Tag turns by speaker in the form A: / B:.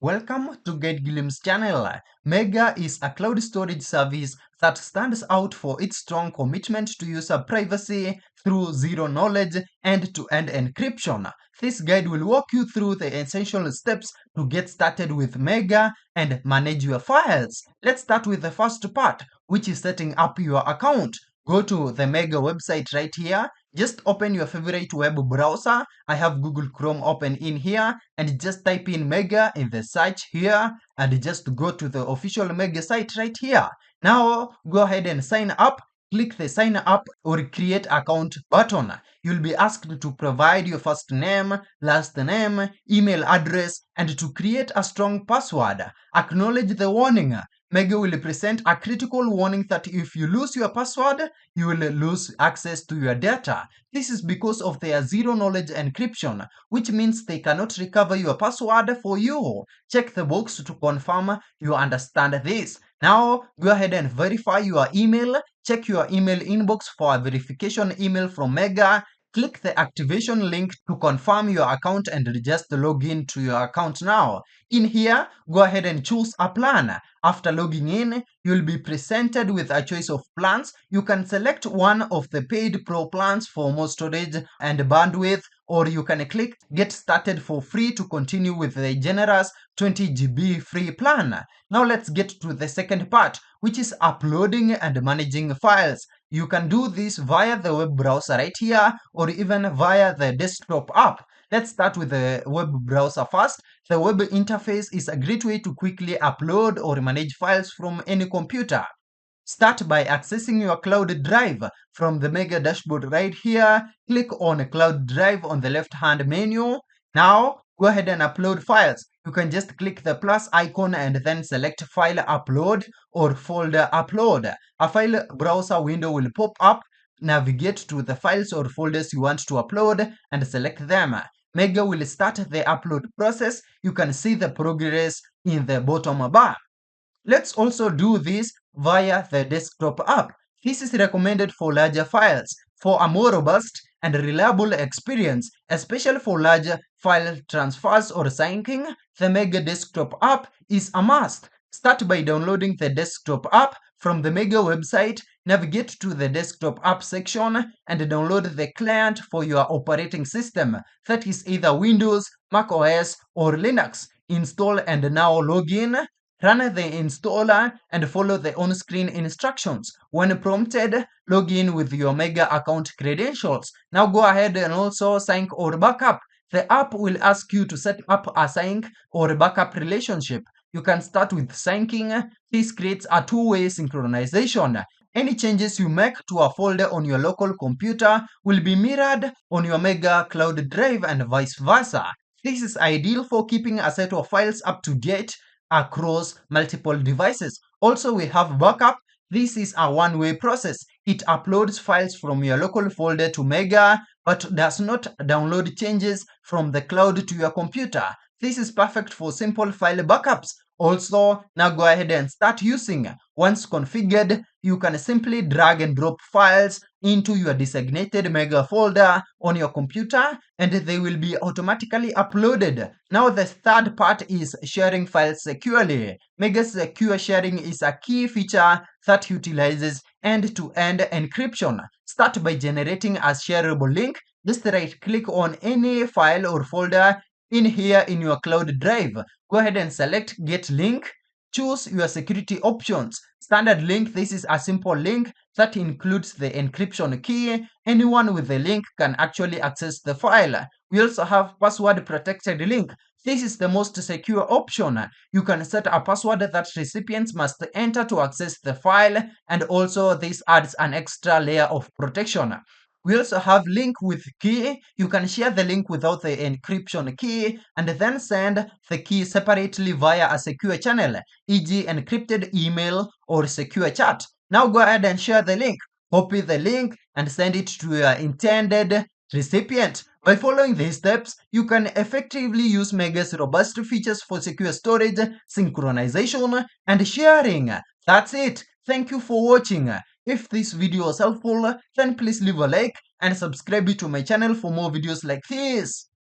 A: Welcome to GuideGlim's channel. Mega is a cloud storage service that stands out for its strong commitment to user privacy through zero-knowledge end-to-end encryption. This guide will walk you through the essential steps to get started with Mega and manage your files. Let's start with the first part, which is setting up your account. Go to the Mega website right here. Just open your favorite web browser. I have Google Chrome open in here, and just type in Mega in the search here and just go to the official Mega site right here. Now go ahead and sign up. Click the sign up or create account button. You'll be asked to provide your first name, last name, email address, and to create a strong password. Acknowledge the warning. Mega will present a critical warning that if you lose your password, you will lose access to your data. This is because of their zero-knowledge encryption, which means they cannot recover your password for you. Check the box to confirm you understand this. Now, go ahead and verify your email. Check your email inbox for a verification email from Mega. Click the activation link to confirm your account and just log in to your account now. In here, go ahead and choose a plan. After logging in, you'll be presented with a choice of plans. You can select one of the paid pro plans for more storage and bandwidth, or you can click get started for free to continue with the generous 20 GB free plan. Now let's get to the second part, which is uploading and managing files. You can do this via the web browser right here or even via the desktop app. Let's start with the web browser first. The web interface is a great way to quickly upload or manage files from any computer. Start by accessing your cloud drive from the Mega dashboard right here. Click on Cloud Drive on the left-hand menu. Now, go ahead and upload files. You can just click the plus icon and then select File Upload or Folder Upload. A file browser window will pop up. Navigate to the files or folders you want to upload and select them. Mega will start the upload process. You can see the progress in the bottom bar. Let's also do this via the desktop app. This is recommended for larger files. For a more robust and reliable experience, especially for larger file transfers or syncing, the Mega desktop app is a must. Start by downloading the desktop app from the Mega website. Navigate to the desktop app section and download the client for your operating system. That is either Windows, Mac OS, or Linux. Install and now log in. Run the installer and follow the on-screen instructions. When prompted, log in with your Mega account credentials. Now go ahead and also sync or backup. The app will ask you to set up a sync or backup relationship. You can start with syncing. This creates a two-way synchronization. Any changes you make to a folder on your local computer will be mirrored on your Mega cloud drive and vice versa. This is ideal for keeping a set of files up to date across multiple devices. Also, we have backup. This is a one-way process. It uploads files from your local folder to Mega, but does not download changes from the cloud to your computer. This is perfect for simple file backups. Also, now go ahead and start using. Once configured, you can simply drag and drop files into your designated Mega folder on your computer and they will be automatically uploaded. Now the third part is sharing files securely. Mega Secure Sharing is a key feature that utilizes end-to-end encryption. Start by generating a shareable link. Just right-click on any file or folder in here in your cloud drive. Go ahead and select Get Link. Choose your security options. Standard link, this is a simple link that includes the encryption key. Anyone with the link can actually access the file. We also have password protected link. This is the most secure option. You can set a password that recipients must enter to access the file, and also this adds an extra layer of protection. We also have link with key. You can share the link without the encryption key and then send the key separately via a secure channel, e.g. encrypted email or secure chat. Now go ahead and share the link. Copy the link and send it to your intended recipient. By following these steps, you can effectively use Mega's robust features for secure storage, synchronization, and sharing. That's it. Thank you for watching. If this video was helpful, then please leave a like and subscribe to my channel for more videos like this.